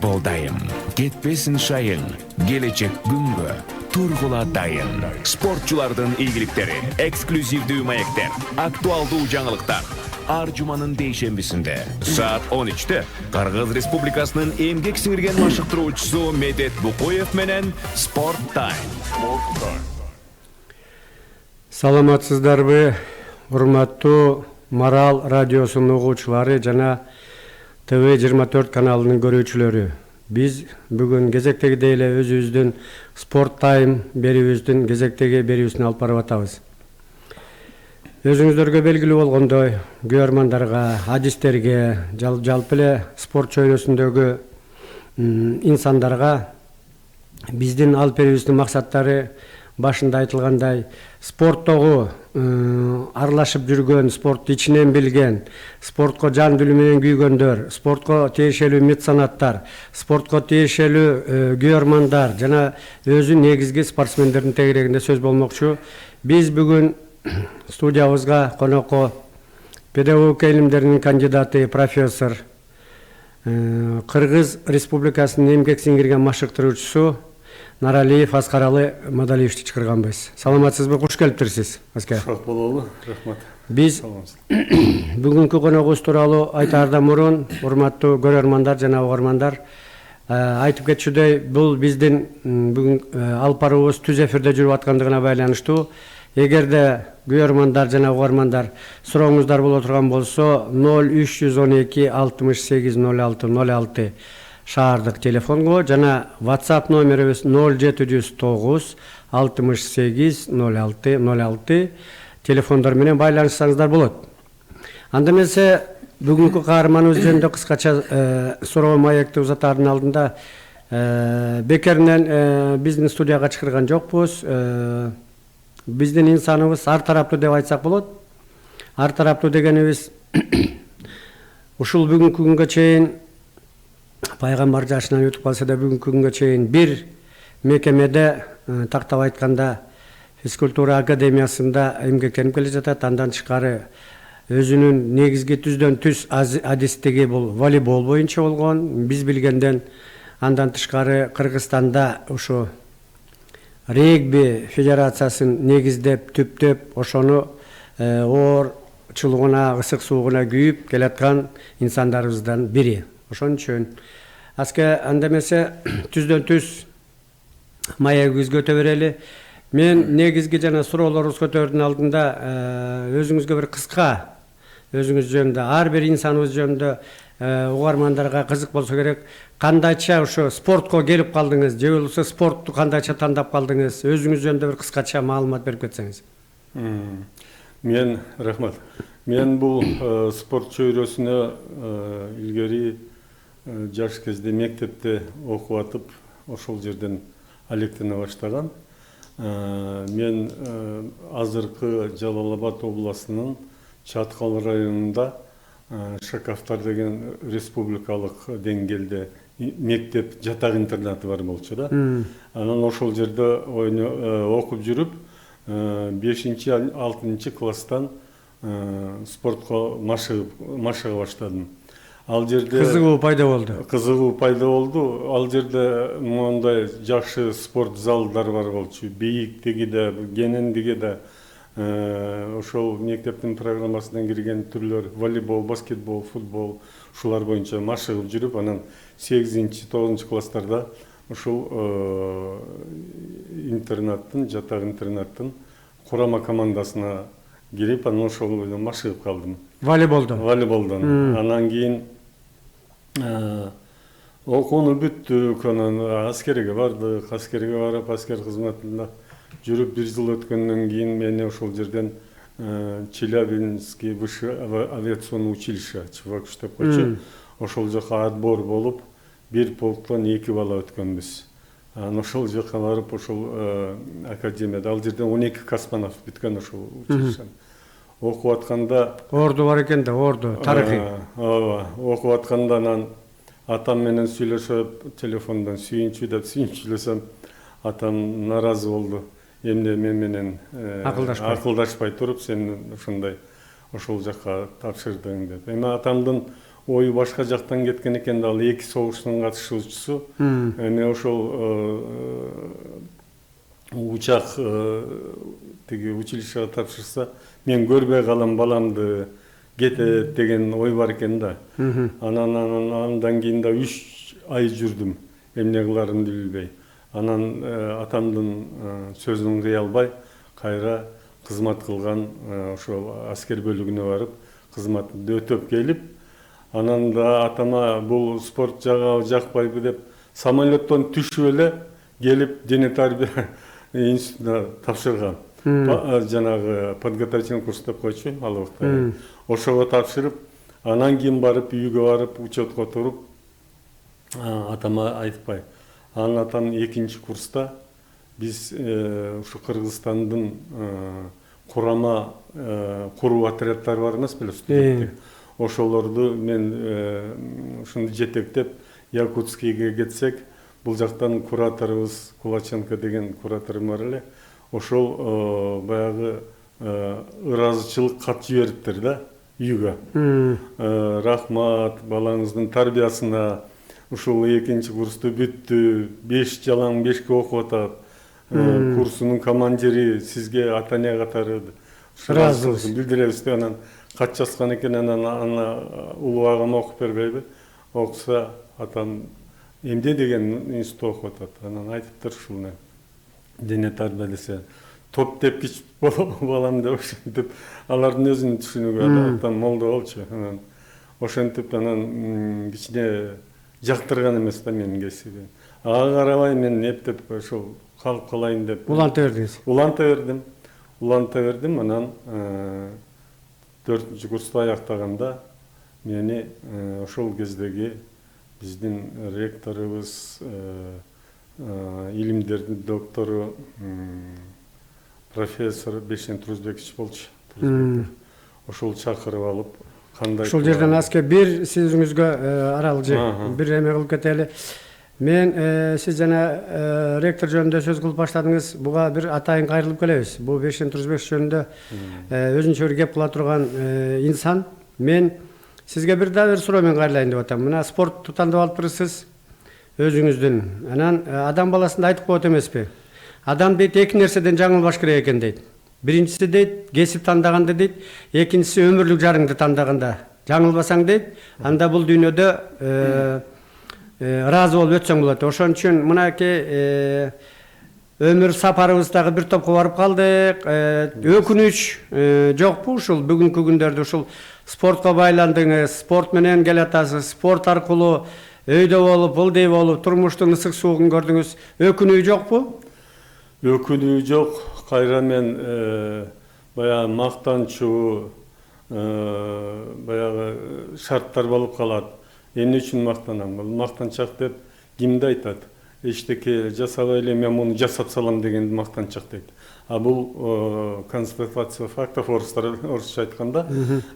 колдайым. Кетпесин шайың, келечек күнгө. Тургула дайын. Спортчулардын ийгиликтери, эксклюзивдүү маектер, актуалдуу жаңылыктар. Ар жуманын дейшембисинде саат 13-те Кыргыз Республикасынын эмгек сиңирген машыктыруучусу Медет Букоев менен Спорт Тайм. Саламатсыздарбы, урматтуу Марал радиосунун угуучулары жана ТВ24 каналынын көрүүчүлөрү. Биз бүгүн кезектегидей эле өзүбүздүн Спорт Тайм берүүбүздүн кезектеги берүүсүн алып барып атабыз. Өзүңүздөргө белгилүү болгондой, көрөрмандарга, адистерге, жалпы эле спорт чөйрөсүндөгү инсандарга биздин алып берүүбүздүн максаттары башында айтылгандай спорттогу аралашып жүргөн, спортты ичинен билген, спортко жан дүлү менен күйгөндөр, спортко тиешелүү меценаттар, спортко тиешелүү көрөрмандар жана өзү негизги спортсмендердин тегерегинде сөз болмокчу. Биз бүгүн студиябызга конокко педагогика илимдеринин кандидаты, профессор, Кыргыз Республикасынын эмгек сиңирген машыктыруучусу Наралиев Аскаралы Мадалиевичти чакырганбыз. Саламатсызбы, куш келиптирсиз, Аскар? Сак бололу, рахмат. Биз бүгүнкү коногубуз тууралуу айтаардан мурун, урматтуу көрөрмандар жана угармандар, айтып кетчүдөй, бул биздин бүгүн алып баруубуз түз эфирде жүрүп аткандыгына байланыштуу. Эгерде көрөрмандар жана угармандар сурооңуздар боло турган болсо, 0312 68 06 06 шаардык телефонго жана WhatsApp номерибиз 0709 68 06 06 телефондар менен байланышсаңыздар болот. Анда эмесе бүгүнкү каарманыбыз жөнүндө кыскача суроо маекти узатаардын алдында бекеринен биздин студияга чакырган жокпуз. Биздин инсаныбыз ар тараптуу деп айтсак болот. Ар тараптуу дегенибиз ушул бүгүнкү күнгө чейин пайгамбар жашынан өтүп калса да бүгүнкү күнгө чейин бир мекемеде, тактап айтканда физкультура академиясында эмгектенип келе жатат. Андан тышкары өзүнүн негизги түздөн түз адистиги бул волейбол боюнча болгон. Биз билгенден андан тышкары Кыргызстанда ушу регби федерациясын негиздеп, түптөп, ошону оорчулугуна, ысык суугуна күйүп келаткан инсандарыбыздан бири. Ошон үчүн анда эмесе түздөн түз маегибизге өтө берели. Мен негизги жана суроолорубузду көтөрүүнүн алдында өзүңүзгө бир кыска өзүңүз жөнүндө, ар бир инсаныбыз жөнүндө угармандарга кызык болсо керек, кандайча ошо спортко келип калдыңыз, же болбосо спортту кандайча тандап калдыңыз, өзүңүз жөнүндө бир кыскача маалымат берип кетсеңиз. Мен рахмат. Мен бул спорт чөйрөсүнө илгери жаш кезде мектепте окуп атып, ошол жерден алектене баштаган. Мен азыркы Жалал Абад областынын Чаткал районунда Шакафтар деген республикалык деңгээлде мектеп жатак интернаты бар болчу да. Анан ошол жерде окуп жүрүп, 5-6 класстан спортко машыга баштадым. Ал жерде Кызыгуу пайда болду. Ал жерде мондай жакшы спорт залдар бар болчу. Бийиктиги да, кенендиги да. Ошол мектептин программасынан кирген түрлөр волейбол, баскетбол, футбол, ушулар боюнча машыгып жүрүп, анан 8-9 класстарда ошол жатак интернаттын курама командасына кирип, анан ошол менен машыгып калдым. Волейболдон. Анан кийин окууну бүттүк, анан аскерге бардык. Аскерге барып, аскер кызматында жүрүп 1 жыл өткөндөн кийин мени ошол жерден Челябинский высшее авиационное училище, ЧВУЧ деп койчу. Ошол жака отбор болуп, бир полктон 2 бала өткөнбүз. Анан ошол жака барып, ошол академияда, ал жерден 12 космонавт бүткөн ошол училищеден. Окуп атканда Орду бар экен да, орду, тарыхый. Ооба, окуп атканда анан атам менен сүйлөшүп, телефондон сүйүнчүлөсөм, атам наразы болду. Эмне мен менен акылдашпай туруп, сен ушундай ошол жака тапшырдың деп. Эми атамдын ою башка жактан кеткен экен да, ал 2 согуштун катышуучусу. Эми ошол учак тиги училищеге тапшырса, мен көрбөй калам баламды кетет деген ой бар экен да. Андан кийин да 3 ай жүрдүм, эмне кыларымды билбей. Анан атамдын сөзүн кыя албай, кайра кызмат кылган ошол аскер бөлүгүнө барып, кызматымды өтөп келип, анан да атама бул спорт жакпайбы деп самолеттон түшүп эле келип дене тарбия институтуна тапшыргам. Жанагы подготовительный курс деп койчу ал убакта. Ошого тапшырып, анан кийин барып үйгө барып учетко туруп, атама айтпай. Анан атам 2-нчи курста биз ушу Кыргызстандын курама куруу отряддары бар эмес беле, студенттик. Ошолорду мен ушуну жетектеп Якутскийге кетсек, бул жактан кураторубуз Кулаченко деген кураторум бар эле. Ошол баягы ыраазычылык кат жибериптир да үйгө. Рахмат балаңыздын тарбиясына, ушул 2-нчи курсту бүттү, 5 жалаң 5ке окуп атат. Курсунун командири сизге ата-эне катары ыраазычылык билдиребиз деп анан кат жазган экен. Анан аны улуу агам окуп бербейби? Окуса атам эмне деген институт окуп атат. Анан айтыптыр ушул дене тарбия десе, топ тепкич балам деп ошентип, алардын өзүнүн түшүнүгү атам молдо болчу. Анан ошентип анан кичине жактырган эмес да менин кесибим. Ага карабай мен эптеп ошол калып калайын деп уланта бердиңиз. Уланта бердим. Анан 4-нчи курсту аяктаганда мени ошол кездеги биздин ректорубуз, илимдердин доктору, профессор Бешен Турузбекович болчу. Ошол чакырып алып, кандай Ушул жерден аска бир сизиңизге арал же бир эме кылып кетели. Мен сиз жана ректор жөнүндө сөз кылып баштадыңыз. Буга бир атайын кайрылып келебиз. Бул Бешен Турузбекович жөнүндө өзүнчө бир кеп кыла турган инсан. Мен сизге бир да бир суроо менен кайрылайын деп атам. Мына спортту тандап алыптырсыз өзүңүздүн. Анан адам баласында айтып коет эмеспи? Адам дейт 2 нерседен жаңылбаш керек экен дейт. Биринчиси дейт кесип тандаганда дейт, экинчиси өмүрлүк жарыңды тандаганда. Жаңылбасаң дейт, анда бул дүйнөдө ыраазы болуп өтсөң болот. Ошон үчүн мынакей өмүр сапарыбыздагы бир топко барып калдык. Өкүнүч жокпу ушул бүгүнкү күндөрдө ушул спортко байландыңыз, спорт менен келатасыз, спорт аркылуу өйдө болуп, ылдый болуп, турмуштун ысык суугун көрдүңүз. Өкүнүү жокпу? Өкүнүү жок. Кайра мен баягы мактанчу, баягы шарттар болуп калат. Эмне үчүн мактанам? Бул мактанчак деп кимди айтат? Эчтеке жасабай эле мен муну жасап салам деген мактанчак дейт. А бул констатация фактов орусча айтканда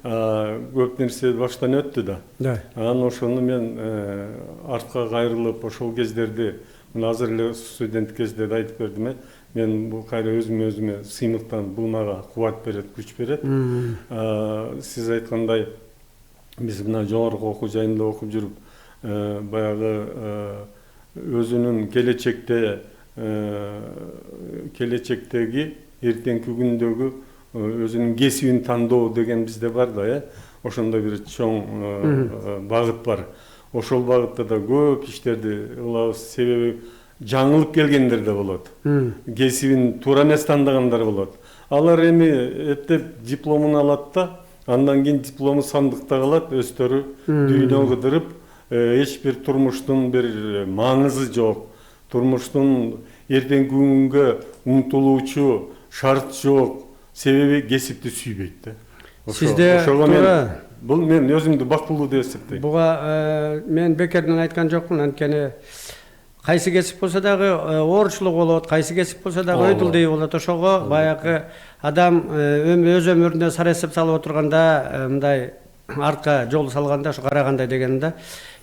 көп нерсе баштан өттү да. Анан ошону мен артка кайрылып ошол кездерди, мына азыр эле студент кезде айтып бердим. Мен бул кайра өзүмө сыймыктан бул мага кубат берет, күч берет. Сиз айткандай биз мына жогорку окуу жайында окуп жүрүп, баягы өзүнүн келечектеги эртеңки күндөгү өзүнүн кесибин тандоо деген бизде бар да, ошондой бир чоң багыт бар. Ошол багытта да көп иштерди кылабыз, себеби жаңылып келгендер да болот. Кесибин туура эмес тандагандар болот. Алар эми эптеп дипломун алат да, андан кийин диплому сандыкта калат, өздөрү дүйнө кыдырып, эч бир турмуштун бир маңызы жок. Турмуштун эртеңки күнгө умтулуучу шарт жок. Себеби кесипти сүйбөйт да. Сизде бул мен өзүмдү бактылуу деп эсептейм. Буга мен бекерден айткан жокмун, анткени кайсы кесип болсо дагы оорчулук болот, кайсы кесип болсо дагы өйдүлдүй болот. Ошого баягы адам өз өмүрүнө сара эсеп салып отурганда, мындай артка жол салганда ушу карагандай деген да.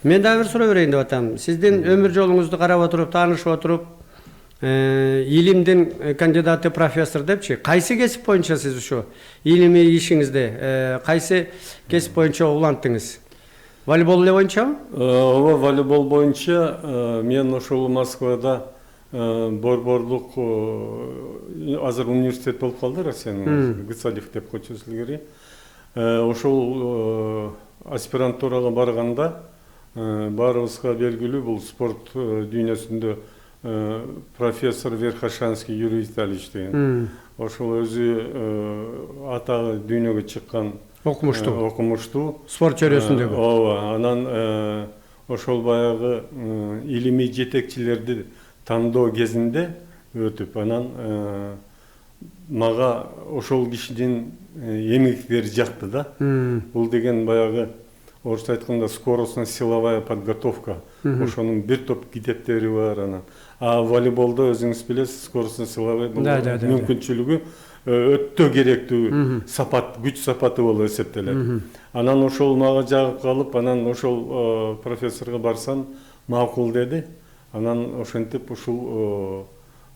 Мен дагы бир суроо берейин деп атам. Сиздин өмүр жолуңузду карап отуруп, таанышып отуруп, илимдин кандидаты профессор депчи, кайсы кесип боюнча сиз ушу илимий ишиңизде кайсы кесип боюнча улантыңыз? волейбол эле боюнчабы? Ооба, волейбол боюнча мен ошол Москвада борборлук азыр университет болуп калды Россиянын, Гыцалев деп коечубуз илгери. Ошол аспирантурага барганда баарыбызга белгилүү бул спорт дүйнөсүндө профессор Верхошанский Юрий Витальевич деген. Ошол өзү атагы дүйнөгө чыккан окумуштуу спорт чөйрөсүндөгү. Ооба, анан ошол баягы илимий жетекчилерди тандоо кезинде өтүп, анан мага ошол кишинин эмгектери жакты да. Бул деген баягы орусча айтканда скоростно-силовая подготовка. Ошонун бир топ китептери бар анан. Волейболдо өзүңүз билесиз, скоростно-силовая мүмкүнчүлүгү өтө керектүү сапат, күч сапаты болуп эсептелет. Анан ошол мага жагып калып, анан ошол профессорго барсам макул деди. Анан ошентип ушул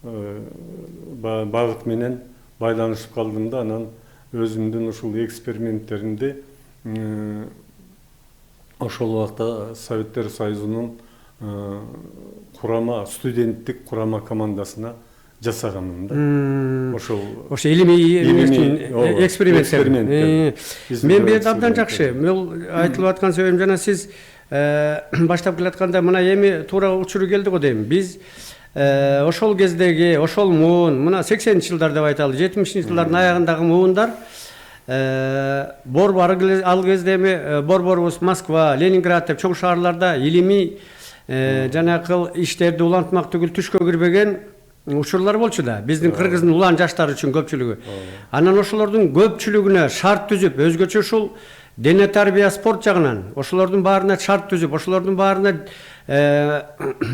багыт менен байланышып калдым да, анан өзүмдүн ушул эксперименттеримди ошол убакта Советтер Союзунун курама, студенттик курама командасына жасаганмын да. Ошо илимий эксперименттер. Мен бир абдан жакшы. Бул айтылып аткан сөзүм жана сиз баштап келатканда мына эми туура учуру келди го дейм. Биз ошол кездеги, ошол муун, мына 80-жылдар деп айталы, 70-жылдардын аягындагы муундар ал кезде эми борборубуз Москва, Ленинград деп чоң шаарларда илимий жанакыл иштерди улантмак түгүл түшкө кирбеген учурлар болчу да. Биздин кыргыздын улан жаштары үчүн көпчүлүгү. Анан ошолордун көпчүлүгүнө шарт түзүп, өзгөчө ушул дене тарбия спорт жагынан ошолордун баарына шарт түзүп, ошолордун баарына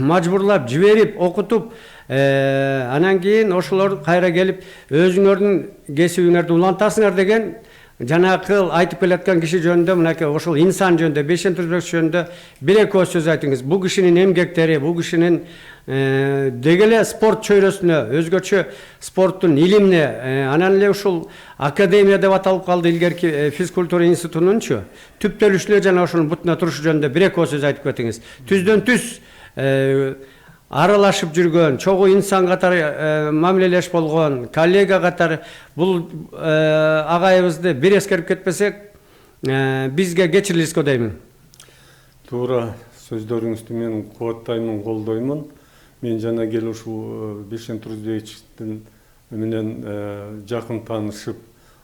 мажбурлап, жиберип, окутуп, анан кийин ошолор кайра келип өзүңөрдүн кесибиңерди улантасыңар деген жанакыл айтып келаткан киши жөнүндө, мынакей ошол инсан жөнүндө, Бейшен Турсунбекович жөнүндө бир эки сөз айтыңыз. Бул кишинин эмгектери, бул кишинин деги эле спорт чөйрөсүнө, өзгөчө спорттун илимине, анан эле ушул академия деп аталып калды илгерки физкультура институтунунчу түптөлүшүнө жана ошонун бутуна турушу жөнүндө бир эки сөз айтып кетиңиз. Түздөн түз аралашып жүргөн, чогуу инсан катары мамилелеш болгон, коллега катары бул агайыбызды бир эскерип кетпесек, бизге кечирилиңиз го деймин. Туура сөздөрүңүздү мен кубаттаймын, колдоймун. Мен жана келип ушул Бейшен Турсунбековичтин менен жакын таанышып,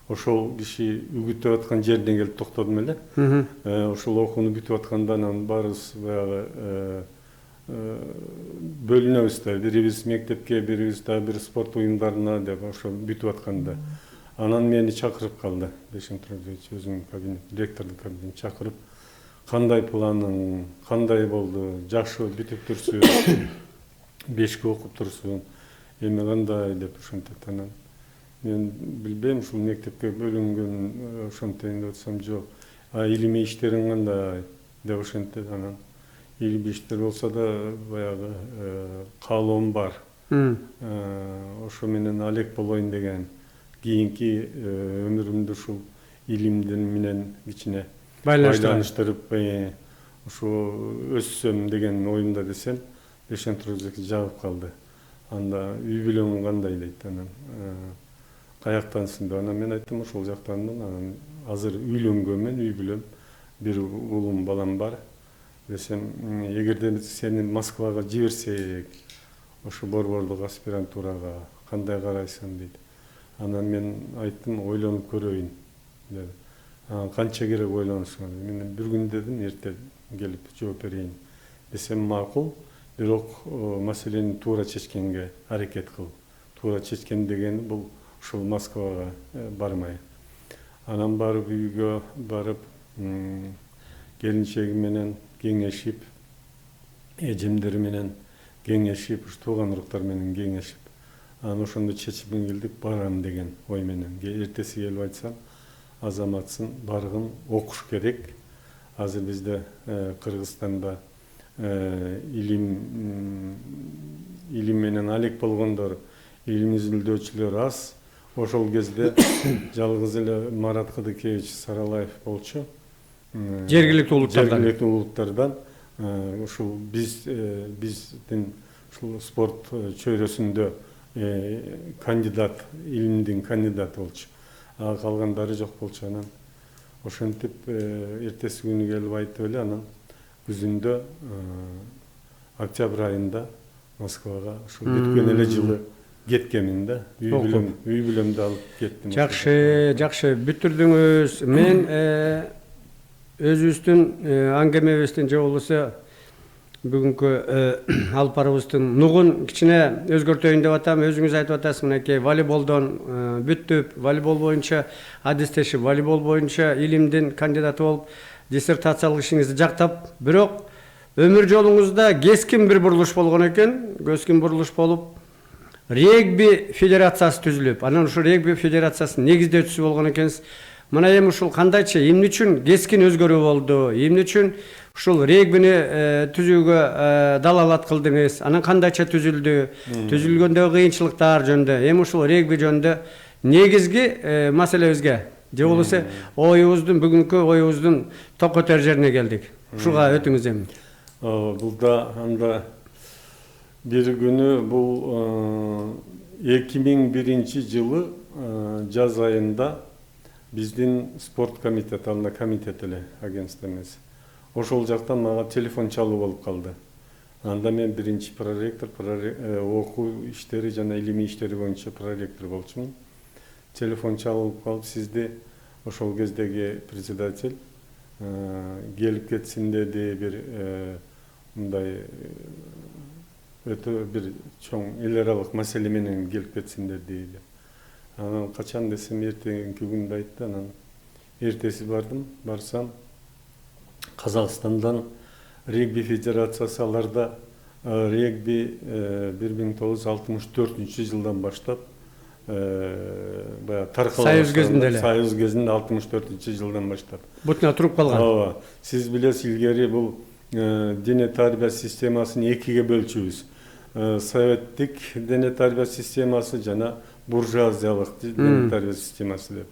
ошол киши үгүттөп аткан жерден келип токтодум эле. Ошол окууну бүтүп атканда анан баарыбыз баягы бөлүнөбүз да, бирибиз мектепке, бирибиз дагы бир спорт уюмдарына деп ошо бүтүп атканда. Анан мени чакырып калды Бейшен Турсунбекович, өзүнүн кабинет, директордун кабинетине чакырып, кандай планың, кандай болду, жакшы бүтүп турсуң, бешке окуп турсуң, эми кандай деп ошентет. Анан мен билбейм, ушул мектепке бөлүнгөн ошентейин деп атсам, жок. Илимий иштериң кандай деп ошентет. Анан илимий иштер болсо да баягы каалоом бар. Ошо менен алек болоюн деген, кийинки өмүрүмдү ушул илимдин менен кичине байланыштырып, ушу өссөм деген оюмда десем, Бейшен Турсунбекович жагып калды. Анда үй бүлөң кандай дейт. Анан каяктансың деп. Анан мен айттым, ошол жактанмын. Анан азыр үйлөнгөнмүн, үй бүлөм, бир уулум, балам бар. Десем, эгерде сени Москвага жиберсек, ошо борборлук аспирантурага кандай карайсың дейт. Анан мен айттым, ойлонуп көрөйүн деди. Канча керек ойлонушуңа? Мен бир күн дедим, эрте келип жооп берейин десем макул, бирок маселени туура чечкенге аракет кыл. Туура чечкен дегени бул ушул Москвага бармай. Анан барып үйгө барып, келинчеги менен кеңешип, эжемдери менен кеңешип, тууган уруктар менен кеңешип, анан ошондо чечимге келдик, барам деген ой менен. Эртеси келип айтсам, азаматсың, баргын, окуш керек. Азыр бизде Кыргызстанда илим менен алек болгондор, илим изилдөөчүлөр аз. Ошол кезде жалгыз эле Марат Кыдыкевич Саралаев болчу. Жергиликтүү улуттардан. Жергиликтүү улуттардан ушул биздин ушул спорт чөйрөсүндө кандидат, илимдин кандидаты болчу. Калгандары жок болчу. Анан ошентип эртеси күнү келип айтып эле, анан күзүндө октябрь айында Москвага ушул бүткөн эле жылы кеткемин да. Үй бүлөмдү алып кеттим. Жакшы бүтүрдүңүз. Мен өзүбүздүн аңгемебиздин же болбосо бүгүнкү алып баруубуздун нугун кичине өзгөртөйүн деп атам. Өзүңүз айтып атасыз, мынакей волейболдон бүттүп, волейбол боюнча адистешип, волейбол боюнча илимдин кандидаты болуп, диссертациялык ишиңизди жактап, бирок өмүр жолуңузда кескин бир бурулуш болгон экен. Кескин бурулуш болуп, регби федерациясы түзүлүп, анан ушул регби федерациясынын негиздөөчүсү болгон экенсиз. Мына эми ушул кандайча, эмне үчүн кескин өзгөрүү болду? Эмне үчүн ушул регбини түзүүгө далалат кылдыңыз? Анан кандайча түзүлдү? Түзүлгөндөгү кыйынчылыктар жөнүндө, эми ушул регби жөнүндө негизги маселебизге же болбосо бүгүнкү оюбуздун ток көтөр жерине келдик. Ушуга өтүңүз эми. Бул да анда бир күнү бул 2001 жылы жаз айында биздин спорт комитети, анда комитет эле, агентство эмес. Ошол жактан мага телефон чалуу болуп калды. Анда мен биринчи проректор, окуу иштери жана илимий иштери боюнча проректор болчумун. Телефон чалып калып, сизди ошол кездеги председатель келип кетсин деди, бир мындай өтө бир чоң эл аралык маселе менен келип кетсин деди. Анан качан десем, эртеңки күндү айтты. Анан эртеси барсам, Казакстандан регби федерациясы, аларда регби 1964 жылдан баштап баягы таркала Союз кезинде эле. Союз кезинде 64 жылдан баштап Бутуна туруп калган. Ооба. Сиз билесиз, илгери бул дене тарбия системасын экиге бөлчүбүз. Советтик дене тарбия системасы жана буржуазиялык дене тарбия системасы деп.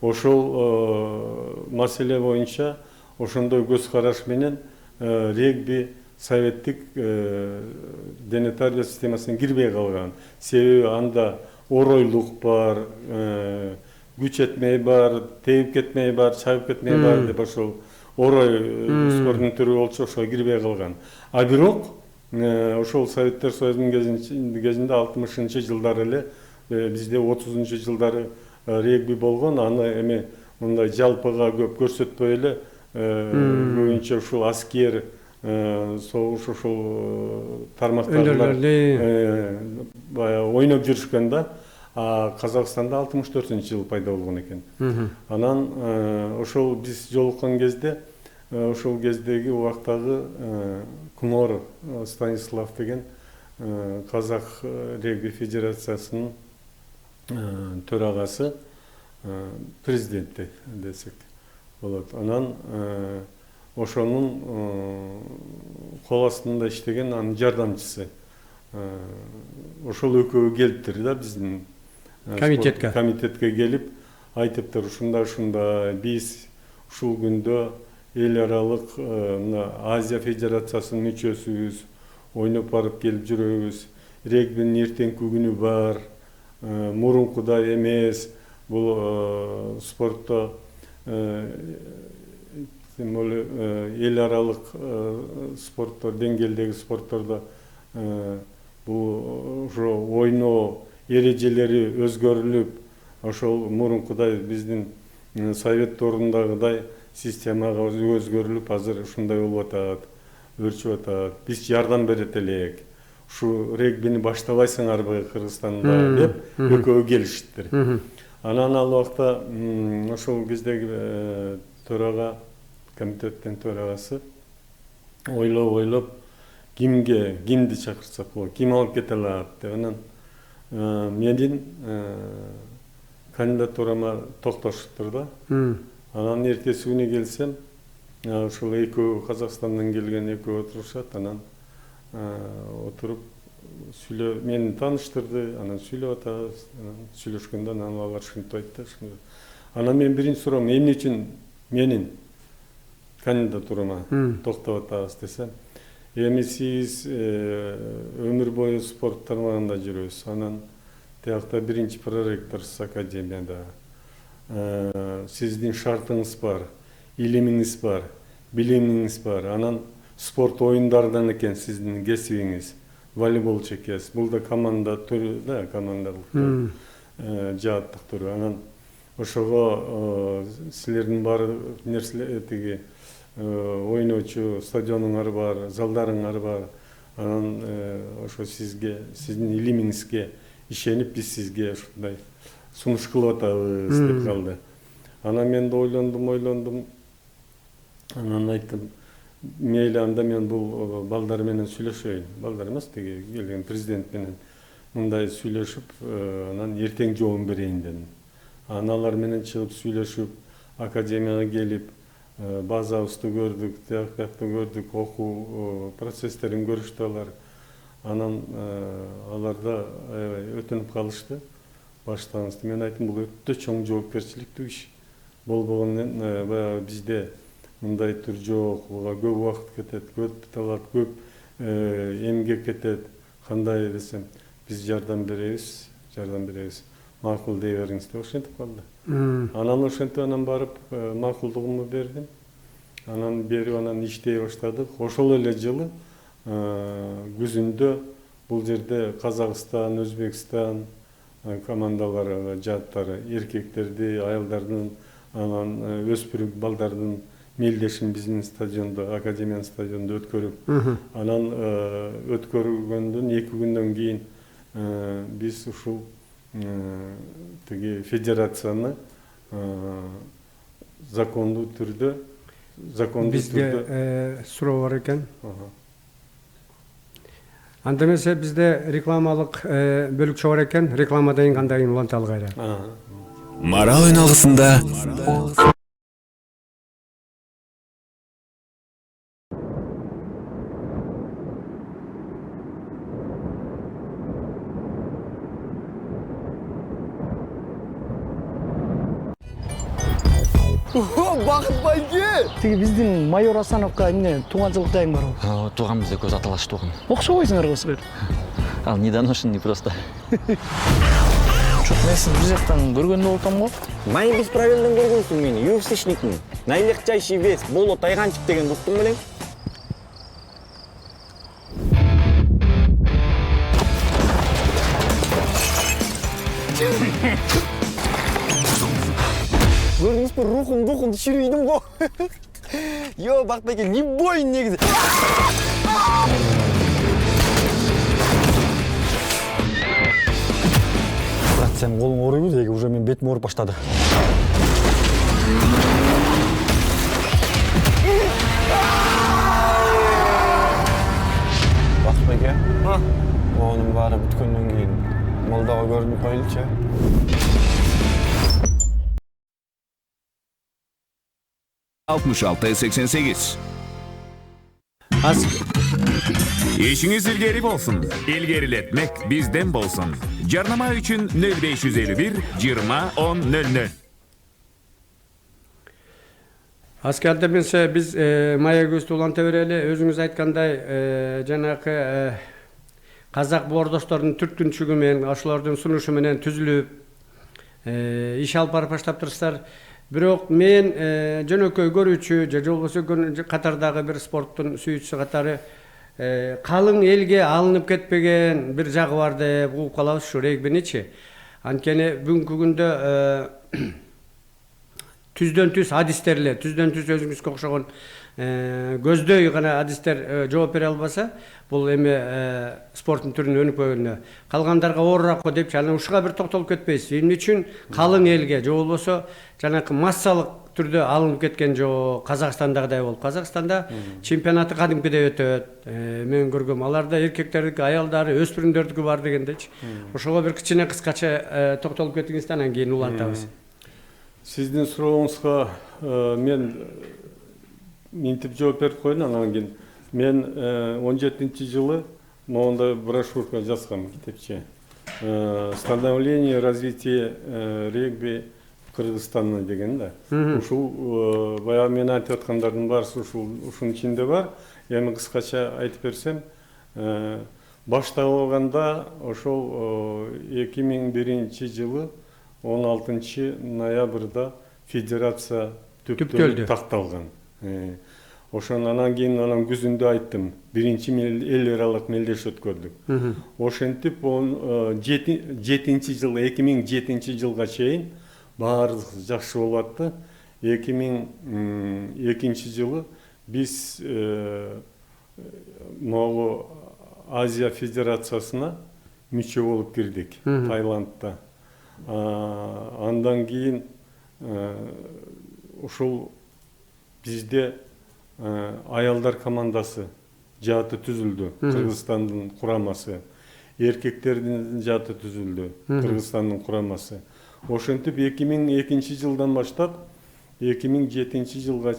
Ошол маселе боюнча ошондой көз караш менен регби советтик дене тарбия системасына кирбей калган. Себеби анда оройлук бар, күч этмей бар, теип кетмей бар, чайып кетмей бар деп ошол орой спорттун түрү болчу, ошого кирбей калган. А бирок ошол Советтер Союзунун кезинде 60-жылдары эле, бизде 30-жылдары регби болгон. Аны эми мындай жалпыга көп көрсөтпөй эле, көбүнчө ушул аскер, согуш ушул тармактарлар баягы ойноп жүрүшкөн да. Казакстанда 64-жылы пайда болгон экен. Анан ошол биз жолуккан кезде, ошол кездеги убактагы Куморов Станислав деген Казак регби федерациясынын төрагасы, президенти десек болот. Анан ошонун кол астында иштеген анын жардамчысы. Ошол экөө келиптир да биздин комитетке келип айтыптыр, ушундай биз ушул күндө эл аралык Азия федерациясынын мүчөсүбүз, ойноп барып келип жүрөбүз. Регбинин эртеңки күнү бар, мурункудай эмес. Бул спортто эл аралык спортто, деңгээлдеги спорттордо бул ошо ойноо эрежелери өзгөрүлүп, ошол мурункудай биздин совет дорундагыдай системага өзгөрүлүп, азыр ушундай болуп атат, өрчүп атат. Биз жардам берет элек. Ушу регбини баштабайсыңарбы Кыргызстанда деп экөө келишиптир. Анан ал убакта ошол кездеги төрага, комитеттин төрагасы ойлоп кимди чакырсак болот, ким алып кете алат деп. Анан менин кандидатурама токтошуптур да. Анан эртеси күнү келсем, ушул экөө Казакстандан келген экөө отурушат. Анан отуруп мени тааныштырды, анан сүйлөп атабыз. Сүйлөшкөндө алар ушинтип айтты. Анан мен биринчи суроом, эмне үчүн менин кандидатурама токтоп атабыз десем, эми сиз өмүр бою спорт тармагында жүрөсүз. Анан тиякта биринчи проректорсуз академияда. Сиздин шартыңыз бар, илимиңиз бар, билимиңиз бар. Анан спорт оюндарынан экен сиздин кесибиңиз. Волейболчу экенсиз. Бул да команда түрү да, командалык жааттык түрү. Анан ошого силердин баары нерселер тиги ойночу стадионуңар бар, залдарыңар бар. Анан ошо сизге, сиздин илимиңизге ишенип биз сизге ушундай сунуш кылып атабыз деп калды. Анан мен да ойлондум. Анан айттым, мейли анда мен бул балдар менен сүйлөшөйүн. Балдар эмес, тиги келген президент менен мындай сүйлөшүп, анан эртең жообун берейин дедим. Аналар менен чыгып сүйлөшүп, академияга келип, базабызды көрдүк, тиякты көрдүк, окуу процесстерин көрүштү алар. Анан алар да өтүнүп калышты. Баштаңызды. Мен айттым, бул өтө чоң жоопкерчиликтүү иш. Болбогон баягы бизде мындай түр жок, буга көп убакыт кетет, көп талап, көп эмгек кетет. Кандай десем, биз жардам беребиз. Макул дей бериңиз деп ошентип калды. Анан ошентип анан барып макулдугумду бердим. Анан берип анан иштей баштадык. Ошол эле жылы күзүндө бул жерде Казакстан, Өзбекстан командалары, жааттары, эркектерди, аялдардын, анан өспүрүм балдардын мелдешин биздин стадиондо, академиянын стадиондо өткөрүп, анан өткөргөндөн 2 күндөн кийин биз ушул тиги федерацияны закондуу түрдө бизде суроо бар экен. Анда эмесе бизде рекламалык бөлүкчө бар экен. Рекламадан кийин кандай уланталы кайра. Марал үналгысында Бакыт байке! Тиги биздин майор Асановго эмне тууганчылык жайың барбы? Тууган бизде көз аталаш тууган. Окшобойсуңар го силер. Ал недоношенный просто. Мен сизди бир жактан көргөндө болтом го. Майын без правилдан көргөнсүң мени, UFC-шникмин. Найлегчайший вес, Боло Тайганчик деген достум менен. Көрдүңүз бу рухум түшүрүйдүм го. Йо, Бакытбайке, не бойын негизи. Брат, сен колуң ооруйбу деги уже мен бетим ооруп баштады. Бакытбайке, онун баары бүткөндөн кийин молдого көрүнүп коелучу. 6688. İşiniz ilgeri bolsun. İlgerilетmek bizden bolsun. Жарнама üçün 0551 20 10 00. Аскерде менсе биз маягыбызды уланта берели. Өзүңүз айткандай жанакы казак боордоштордун түрткүнчүгү менен, ошолордун сунушу менен түзүлүп иш алып барып баштаптырсыздар. Бирок мен жөнөкөй көрүүчү же болбосо катардагы бир спорттун сүйүүчүсү катары калың элге алынып кетпеген бир жагы бар деп угуп калабыз ушу регбиничи. Анткени бүгүнкү күндө түздөн түз адистерлер, түздөн түз өзүңүзгө окшогон көздөй гана адистер жооп бере албаса, бул эми спорттун түрүнүн өнүкпөгөнүнө калгандарга оорураак го деп жана ушуга бир токтолуп кетпейсиз. Эмне үчүн калың элге же болбосо жанакы массалык түрдө алынып кеткен жок. Казакстандагыдай болуп, Казакстанда чемпионаты кадимкидей өтөт. Мен көргөм, аларда эркектердики, аялдары, өспүрүмдөрдүкү бар дегендечи. Ошого бир кичине кыскача токтолуп кетиңиз, анан кийин улантабыз. Сиздин сурооңузга мен минтип жооп берип коеюн, анан кийин мен 17-жылы моундай брошюрка жазгам, китепче. Становление, развитие регби Кыргызстанны деген да. Ушул баягы мен айтып аткандардын баарысы ушунун ичинде бар. Эми кыскача айтып берсем, башталганда ошол 2001 жылы 16 ноябрда федерация түптөлүп такталган. Ошон анан кийин анан күзүндө айттым, биринчи эл аралык мелдеш өткөрдүк. Ошентип 2007 жылга чейин баары жакшы болуп атты. 2002 жылы биз могу Азия Федерациясына мүчө болуп кирдик Таиландда. Андан кийин ушул бизде аялдар командасы жааты түзүлдү, Кыргызстандын курамасы. Эркектердин жааты түзүлдү, Кыргызстандын курамасы. Ошентип 2002 жылдан баштап 2007 жылга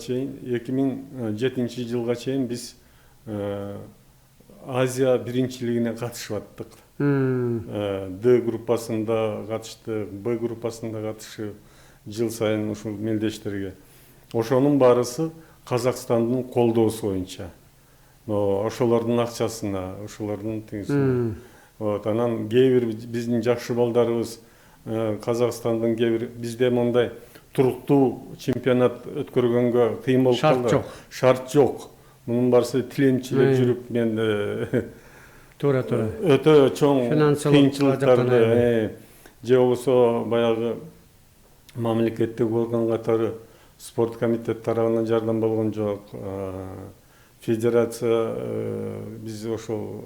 чейин биз Азия биринчилигине катышып аттык. Д группасында катыштык, Б группасында катышып, жыл сайын ушул мелдештерге. Ошонун баарысы Казакстандын колдоосу боюнча. Ошолордун акчасына, ошолордун теңсине. Анан кээ бир биздин жакшы балдарыбыз Казакстандын кээ бир бизде мындай туруктуу чемпионат өткөргөнгө кыйын болуп калды. Шарт жок. Мунун баарысы тилемчилеп жүрүп мен туура өтө чоң кыйынчылыктарды же болбосо баягы мамлекеттик орган катары спорт комитет тарабынан жардам болгон жок. Федерация биз ошол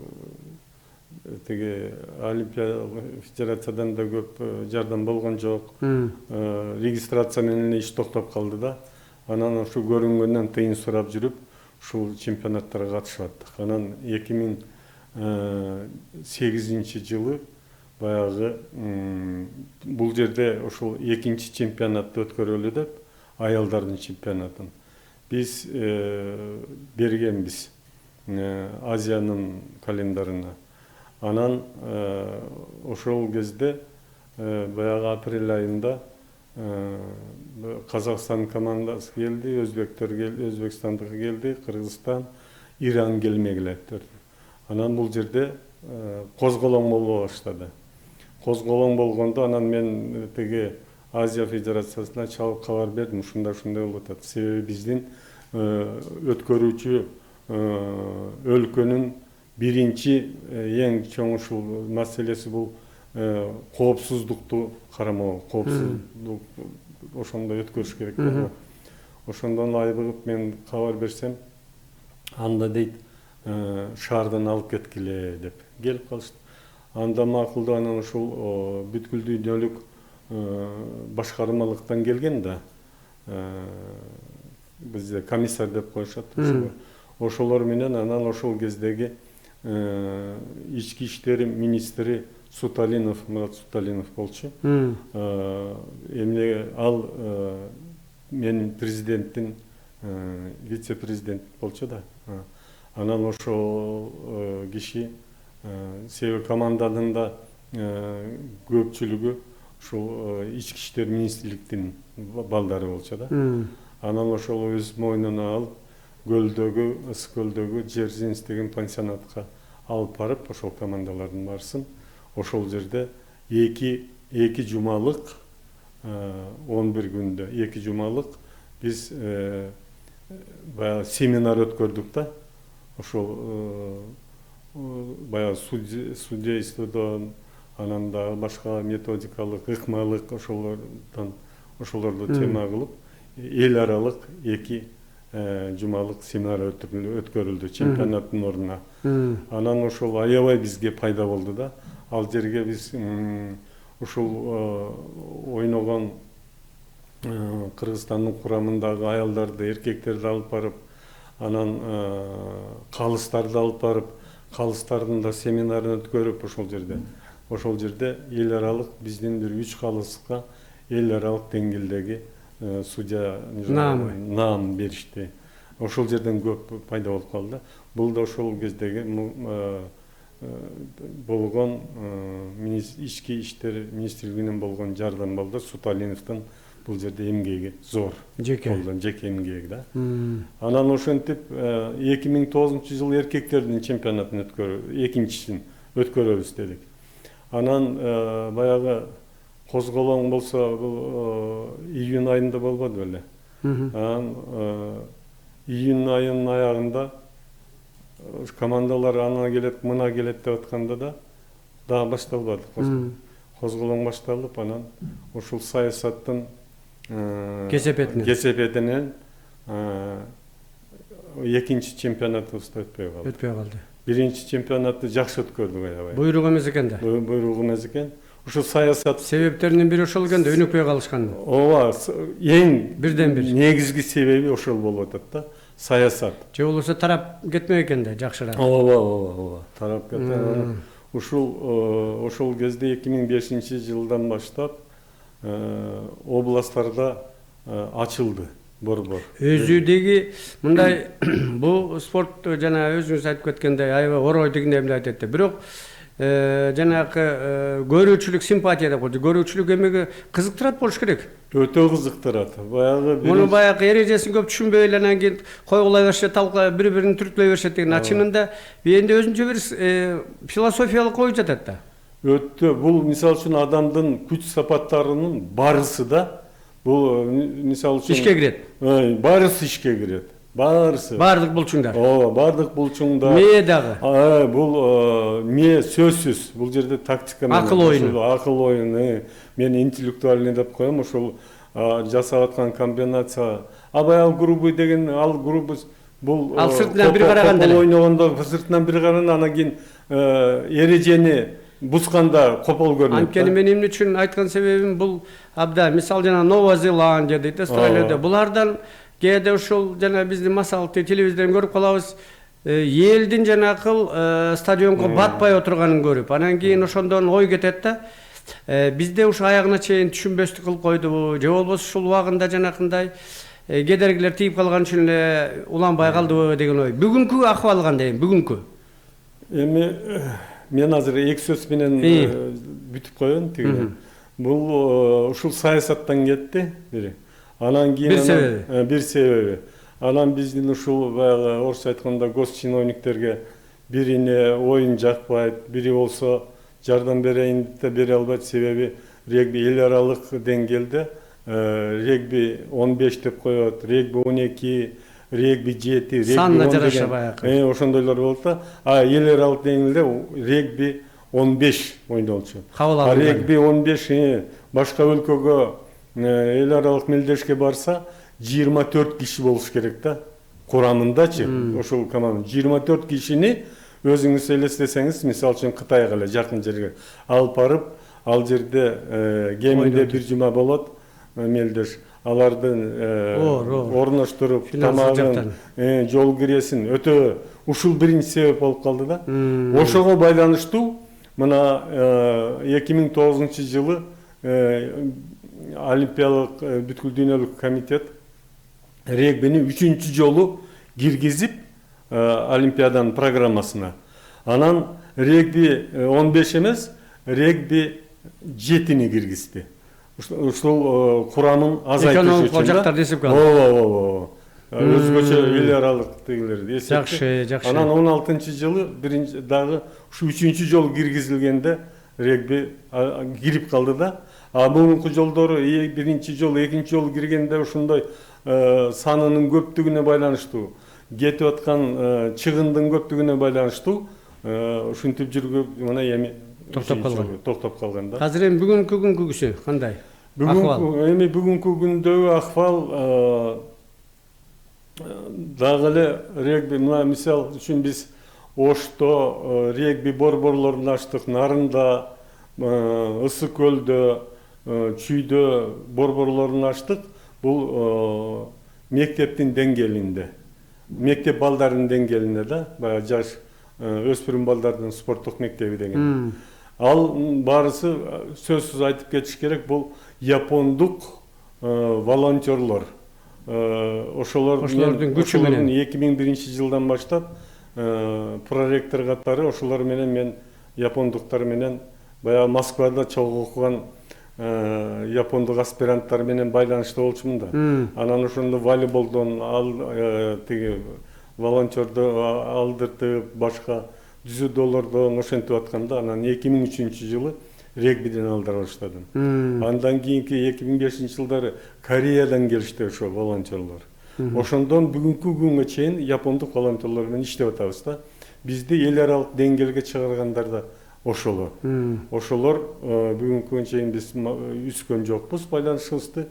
теги Олимпия федерациядан да көп жардам болгон жок. Регистрация менен иш токтоп калды да. Анан ошо көрүнгөндөн тыйын сурап жүрүп, ушул чемпионаттарга катышып аттык. Анан 2008 жылы баягы бул жерде ошол экинчи чемпионатты өткөрөлү деп, аялдардын чемпионатын биз бергенбиз Азиянын календарына. Анан ошол кезде баягы апрель айында Казакстан командасы келди, өзбектер келди, Өзбекстандыкы келди, Кыргызстан, Иран келмей келет. Анан бул жерде козголоң боло баштады. Козголоң болгондо анан мен теги Азия Федерациясына чалып кабар бердим, ушундай болуп атат. Себеби биздин өткөрүүчү өлкөнүн биринчи эң чоң ушул маселеси бул коопсуздукту карамоо, коопсуздук ошондой өткөрүш керек. Ошондон айбыгып мен кабар берсем, анда дейт шаардан алып кеткиле деп келип калышты. Анда макулду, анан ушул бүткүл дүйнөлүк башкармалыктан келген да, бизде комиссар деп коюшат. Ошолор менен анан ошол кездеги ички иштер министри Суталинов, Мурат Суталинов болчу. Эмне ал менин президенттин вице-президент болчу да. Анан ошол киши себеби команданын да көпчүлүгү ушул ички иштер министрликтин балдары болчу да. Анан ошол өз мойнуна алып, көлдөгү, Ысык көлдөгү Джерзинс деген пансионатка алып барып, ошол командалардын барсын ошол жерде эки жумалык, 11 күндө 2 жумалык биз баягы семинар өткөрдүк да. Ошол баягы судействодон, анан да башка методикалык, ыкмалык ошолорду тема кылып, эл аралык 2 жумалык семинар өткөрүлдү чемпионаттын ордуна. Анан ошол аябай бизге пайда болду да. Ал жерге биз ушул ойногон Кыргызстандын курамындагы аялдарды, эркектерди алып барып, анан калыстарды алып барып, калыстардын да семинарын өткөрүп ошол жерде эл аралык биздин бир 3 калыска эл аралык деңгээлдеги судья наам беришти. Ошол жерден көп пайда болуп калды. Бул да ошол кездеги болгон ички иштер министрлигинен болгон жардам болду. Суталиновдун бул жерде эмгеги зор. Жеке. Колдон жеке эмгеги да. Анан ошентип 2009 эркектердин чемпионатын экинчисин өткөрөбүз дедик. Анан баягы козголоң болсо бул июнь айында болбоду беле. Анан июнь айынын аягында командалар ана келет, мына келет деп атканда да дагы башталбады. Козголоң башталып, анан ушул саясаттын кесепетинен экинчи чемпионатыбызда өтпөй калды. Өтпөй калды. Биринчи чемпионатты жакшы өткөрдүк аябай. Буйрук эмес экен да. Буйрук эмес экен. Ушул саясат Себептеринин бири ошол экен да, өнүкпөй калышкан. ооба, эң Бирден бир. негизги себеби ошол болуп атат да, саясат. Же болбосо тарап кетмек экен да, жакшыраак. Ооба, тарап кетти. Ошол кезде 2005 жылдан баштап областтарда ачылды борбор. Өзүдөгү мындай бул спорт жана өзүңүз айтып кеткендей аябай орой дегенде эмне айтат да. Бирок жанагы көрүүчүлүк симпатия деп коет. Көрүүчүлүк эмеге кызыктырат болуш керек. Өтө кызыктырат. Баягы Муну баягы эрежесин көп түшүнбөй эле анан кийин койгулай беришет, талкалай бири-бирин түрткүлөй беришет деген. Чынында бенде өзүнчө бир философиялык ой жатат да. Өтө бул мисалы үчүн адамдын күч сапаттарынын барысы да бул мисалы үчүн Ишке кирет. Барысы ишке кирет. Барысы. Бардык булчуңдар. Ооба, бардык булчуңдар. Мээ дагы. Бул мээ сөзсүз. Бул жерде тактика менен Акыл оюну. Акыл оюну. Мен интеллектуальный деп коем, ошол жасап аткан комбинация. Баягы группы деген ал группы бул сыртынан бир караган деле. Ойногондо сыртынан бир караган, анан кийин эрежени бусканда копол көрүнөт. Анткени мен эмне үчүн айткан себебим бул абдан мисал жана Нова Зеландия дейт, Австралияда булардан кээде ушул жана биздин масалыкты телевизордон көрүп калабыз. Элдин жанакыл стадионго батпай отурганын көрүп, анан кийин ошондон ой кетет да. Бизде ушу аягына чейин түшүнбөстүк кылып койдубу, же болбосо ушул убагында жанакындай кедергилер тийип калган үчүн эле уланбай калдыбы деген ой. Бүгүнкү акыбал кандай? Бүгүнкү. Эми мен азыр эки сөз менен бүтүп коеюн тиги. Бул ушул саясаттан кетти бири. Анан кийин бир себеби. Анан биздин ушул баягы орусча айтканда госчиновниктерге бирине оюн жакпайт, бири болсо жардам берейин деп бере албайт. Себеби регби эл аралык деңгээлде регби 15 деп коет, регби 12, регби 7, регби 10 санына жараша баягы. Ошондойлор болот да. Эл аралык деңгээлде регби 15 ойнолчу. Регби 15 башка өлкөгө эл аралык мелдешке барса 24 киши болуш керек да. Курамындачы ошол команда 24 кишини өзүңүз элестесеңиз, мисалы үчүн Кытайга эле жакын жерге алып барып, ал жерде кеминде бир жума болот мелдеш. Алардын орноштуруп, тамагын, жол киресин өтө ушул биринчи себеп болуп калды да. Ошого байланыштуу мына 2009 жылы Олимпиялык бүткүл дүйнөлүк комитет регбини 3-чү жолу киргизип Олимпиаданын программасына. Анан регби 15 эмес, регби 7-ни киргизди. Ушул курамын азайтыш үчүн. Жактар десип калды. Ооба. Өзгөчө эл аралык дегилер эсепте. Жакшы. Анан 16 жылы биринчи дагы ушу 3-чү жол киргизилгенде регби кирип калды да. Мурунку жолдору биринчи жол, экинчи жол киргенде ушундай санынын көптүгүнө байланыштуу, кетип аткан чыгындын көптүгүнө байланыштуу ушинтип жүрүп мына эми токтоп калган да. Азыр эми бүгүнкү күнгүсү кандай? Эми бүгүнкү күндөгү акыбал дагы эле регби, мына мисал үчүн биз Ошто регби борборлорун ачтык, Нарында, Ысык көлдө, Чүйдө борборлорун ачтык. Бул мектептин деңгээлинде, мектеп балдарынын деңгээлинде да, баягы жаш өспүрүм балдардын спорттук мектеби деген. Ал барысы сөзсүз айтып кетиш керек, бул япондук волонтерлор. Ошолордун күчү менен 2001 жылдан баштап проректор катары ошолор менен мен япондуктар менен баягы Москвада чогуу окуган япондук аспиранттар менен байланышта болчумун да. Анан ошондо волейболдон тиги волонтерду алдыртып, башка дзюдолордон ошентип атканда, анан 2003-жылы регбиден алдыра баштадым. Андан кийинки 2005-жылдары Кореядан келишти ошо волонтерлор. Ошондон бүгүнкү күнгө чейин япондук волонтерлор менен иштеп атабыз да. Бизди эл аралык деңгээлге чыгаргандар да ошолор. Ошолор бүгүнкү күнгө чейин биз үскөн жокпуз, байланышыбызды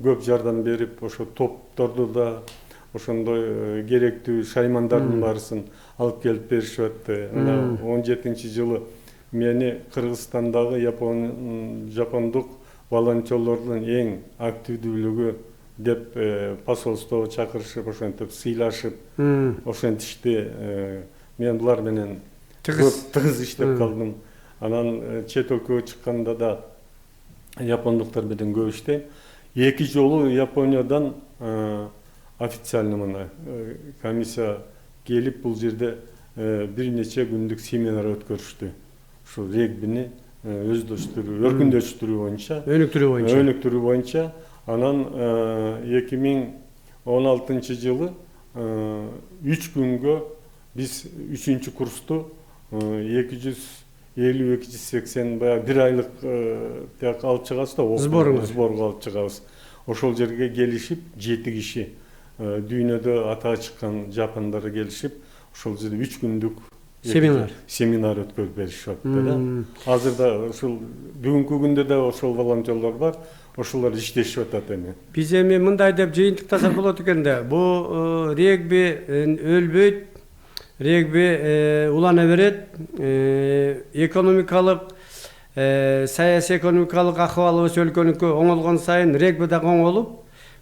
көп жардам берип, ошо топторду да ошондой керектүү шаймандардын баарысын алып келип беришип атты. 17-жылы мени Кыргызстандагы жапондук волонтерлордун эң активдүүлүгү деп посольствого чакырышып, ошентип сыйлашып, ошентишти. Мен булар менен тыгыз иштеп калдым. Анан чет өлкөгө чыкканда да япондуктар менен көп иштейм. 2 жолу Япониядан официально мына комиссия келип бул жерде бир нече күндүк семинар өткөрүштү. Ушул регбини өздөштүрүү, өркүндөштүрүү боюнча, өнүктүрүү боюнча. Анан 2016-жылы 3 күнгө биз 3-чү курсту 250-280 баягы 1 айлык тияк алып чыгабыз да, сборго алып чыгабыз. Ошол жерге келишип 7 киши дүйнөдө атаа чыккан жапондор келишип, ошол жерде 3 күндүк семинар өткөрүп беришип атты да. Азырда ушул бүгүнкү күндө да ошол волонтерлор бар. Ошолор иштешип атат эми. Биз эми мындай деп жыйынтыктасак болот экен да. Бул регби өлбөйт, регби улана берет, экономикалык, саясий экономикалык акыбалыбыз өлкөнүкү оңолгон сайын регби да оңолуп,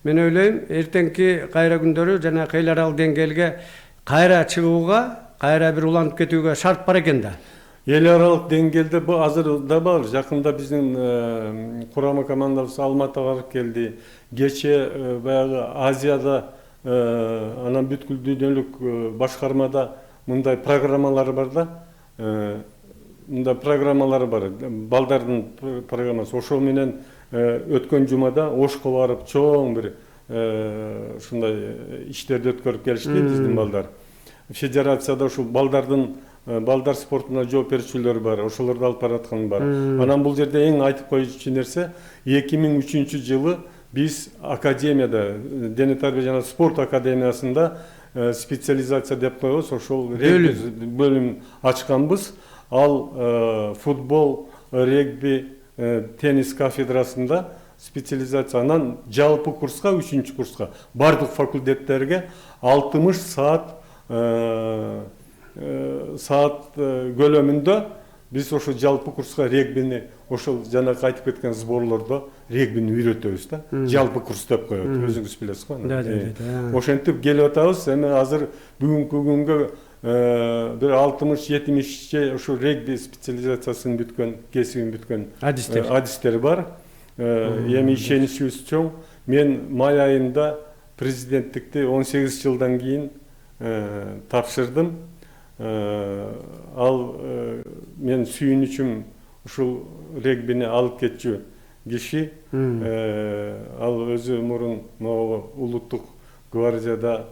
мен ойлойм, эртеңки кайра күндөрү жана эл аралык деңгээлге кайра чыгууга, кайра бир уланып кетүүгө шарт бар экен да. Эл аралык деңгээлде бул азыр да бар. Жакында биздин курама командабыз Алматыга барып келди. Кече баягы Азияда анан бүткүл дүйнөлүк башкармада мындай программалар бар да. Мындай программалар бар. Балдардын программасы. Ошол менен өткөн жумада Ошко барып чоң бир ушундай иштерди өткөрүп келишти биздин балдар. Федерацияда ушул балдар спортуна жооп берүүчүлөр бар, ошолорду алып бараткан бар. Анан бул жерде эң айтып коючу нерсе, 2003-жылы биз академияда, дене тарбия жана спорт академиясында специализация деп коебуз, ошол бөлүм ачканбыз. Ал футбол, регби, теннис кафедрасында специализация. Анан жалпы курска, 3-чү курска бардык факультеттерге 60 саат көлөмүндө биз ошо жалпы курска регбини, ошол жана айтып кеткен сборлордо регбини үйрөтөбүз да. Жалпы курс деп коет, өзүңүз билесиз го. Ошентип келип атабыз. Эми азыр бүгүнкү күнгө бир 60-70 ошо регби специализациясын бүткөн, кесибин бүткөн адистер бар. Эми ишеничибиз чоң. Мен май айында президенттикти 18 жылдан кийин тапшырдым. Ал мен сүйүнүчүм ушул регбини алып кетчү киши. Ал өзү мурун улуттук гвардияда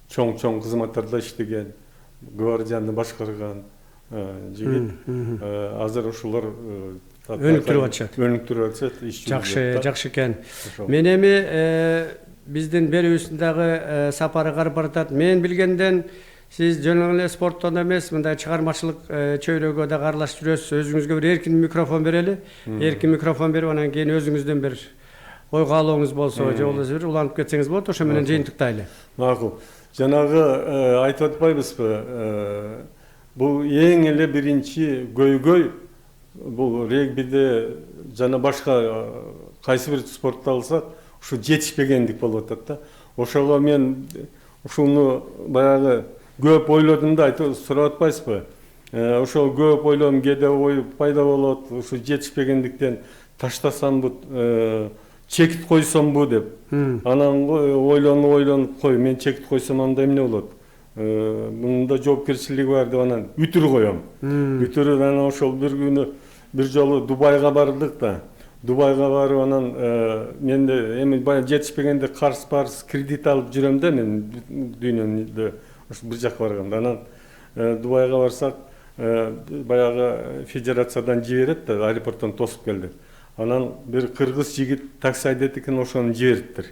чоң кызматтарда иштеген, гвардияны башкарган жигит. Азыр ошолор өнүктүрүп атышат. Жакшы экен. Мен эми биздин берүүбүздөгү сапары карып баратат. Мен билгенден сиз жөн эле спорттон эмес, мындай чыгармачылык чөйрөгө да аралашып жүрөсүз. Өзүңүзгө бир эркин микрофон берели. Эркин микрофон берип, анан кийин өзүңүздөн бир ой каалооңуз болсо, же болбосо бир уланып кетсеңиз болот, ошо менен жыйынтыктайлы. Макул. Жанагы айтып атпайбызбы? Бул эң эле биринчи көйгөй бул регбиде жана башка кайсы бир спортто алсак, ушу жетишпегендик болуп атат да. Ошого мен ушуну баягы көп ойлодум да, айтып сурап атпайсызбы? Ошол көп ойлодум, кээде ой пайда болот, ушу жетишпегендиктен таштасамбы, чекит койсомбу деп. Анан ойлонуп кой, мен чекит койсом анда эмне болот? Мында жоопкерчилиги бар деп анан үтүр коем. Үтүрүп анан ошол бир күнү бир жолу Дубайга бардык да. Дубайга барып анан мен де эми баягы жетишпегенде карыз барыз кредит алып жүрөм да мен дүйнөдө ошо бир жака барганда. Анан Дубайга барсак баягы федерациядан жиберет да, аэропорттон тосуп келди. Анан бир кыргыз жигит такси айдайт экен, ошону жибериптир.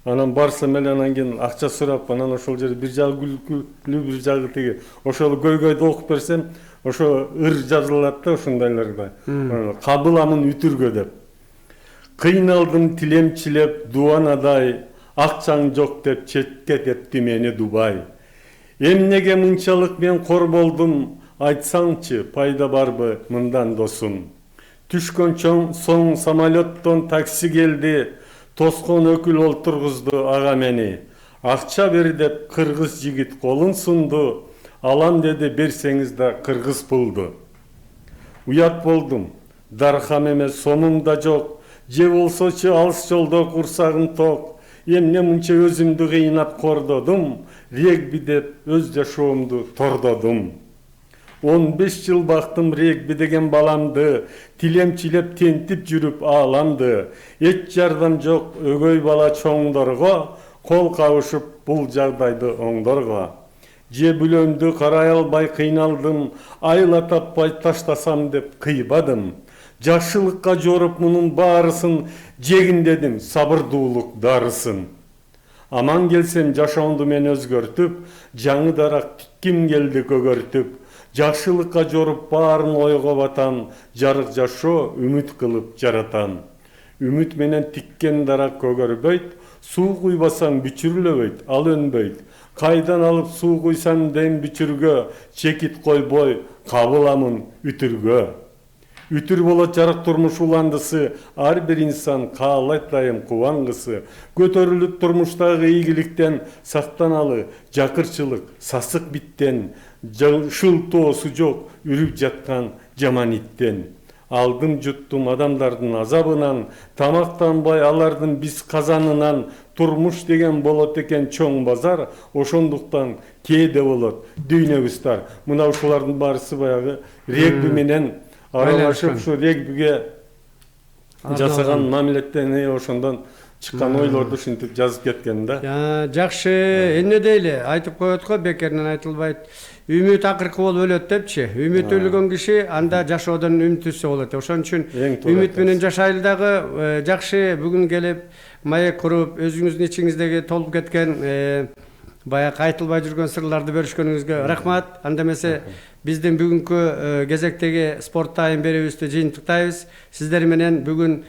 Анан барсам эле анан кийин акча сурап, анан ошол жерде бир жагы күлкүлүү, бир жагы тиги ошол көйгөйдү окуп берсем, ошо ыр жазылат да ушундайларда. Кабыламын үтүргө деп. Кыйналдым тилемчилеп дубанадай, акчаң жок деп четке тепти мени Дубай. Эмнеге мынчалык мен кор болдум, айтсаңчы, пайда барбы мындан досум. Түшкөн соң самолеттон такси келди, тоскон өкүл олтургузду ага мени. Акча бер деп кыргыз жигит колун сунду, алам деди берсеңиз да кыргыз пулду. Уят болдум, дархам эмес сомум да жок, же болсочу алыс жолдо курсагым ток. Эмне мынча өзүмдү кыйнап кордодум, регби деп өз жашоомду тордодум. 15 жыл бактым регби деген баламды, тилемчилеп тентип жүрүп ааламды. Эч жардам жок өгөй бала чоңдорго, кол кабышып бул жагдайды оңдорго. Же бүлөмдү карай албай кыйналдым, айла таппай таштасам деп кыйбадым. Жакшылыкка жоруп мунун баарысын жегин дедим, сабырдуулук дарысын. Аман келсем жашооңду мен өзгөртүп, жаңы дарак тикким келди көгөртүп. Жакшылыкка жоруп баарын ойго батам, жарык жашоо үмүт кылып жаратам. Үмүт менен тиккен дарак көгөрбөйт, суу куйбасаң бүчүрүлөбөйт, ал өнбөйт. Кайдан алып суу куйсам дейм бүчүргө, чекит койбой, кабыламын үтүргө. Үтүр болот жарык турмуш уландысы, ар бир инсан каалайт дайым кубангысы. Көтөрүлүп турмуштагы ийгиликтен сактаналы, жакырчылык, сасык биттен, шылтоосу жок, үрүп жаткан жаман иттен. Алдым жуттум адамдардын азабынан, тамактанбай алардын биз казанынан. Турмуш деген болот экен чоң базар, ошондуктан кээде болот дүйнөбүз тар. Мына ушулардын баарысы баягы регби менен аралашып, ушу регбиге жасаган мамилеттен ошондон чыккан ойлорду ушинтип жазып кеткен да. Жакшы, эмне дейли, айтып коет го, бекеринен айтылбайт. Үмүт акыркы болуп өлөт депчи. Үмүт өлгөн киши анда жашоодон үмүт үзсө болот. Ошон үчүн үмүт менен жашайлы дагы. Жакшы, бүгүн келип маек куруп, өзүңүздүн ичиңиздеги толуп кеткен баягы айтылбай жүргөн сырларды бөлүшкөнүңүзгө рахмат. Анда эмесе биздин бүгүнкү кезектеги спорт тайм берүүбүздү жыйынтыктайбыз. Сиздер менен бүгүн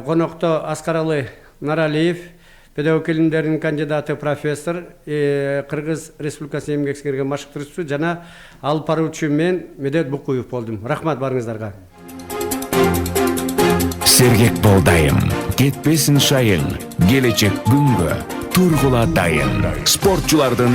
конокто Аскаралы Наралиев, педагог илимдеринин кандидаты профессор, Кыргыз Республикасынын эмгек сиңирген машыктыруучусу жана алып баруучу мен Медет Букуев болдум. Рахмат барыңыздарга. Сергек болдайым, кетпесин шайың, келечек күнгө тургула дайын. Спортчулардын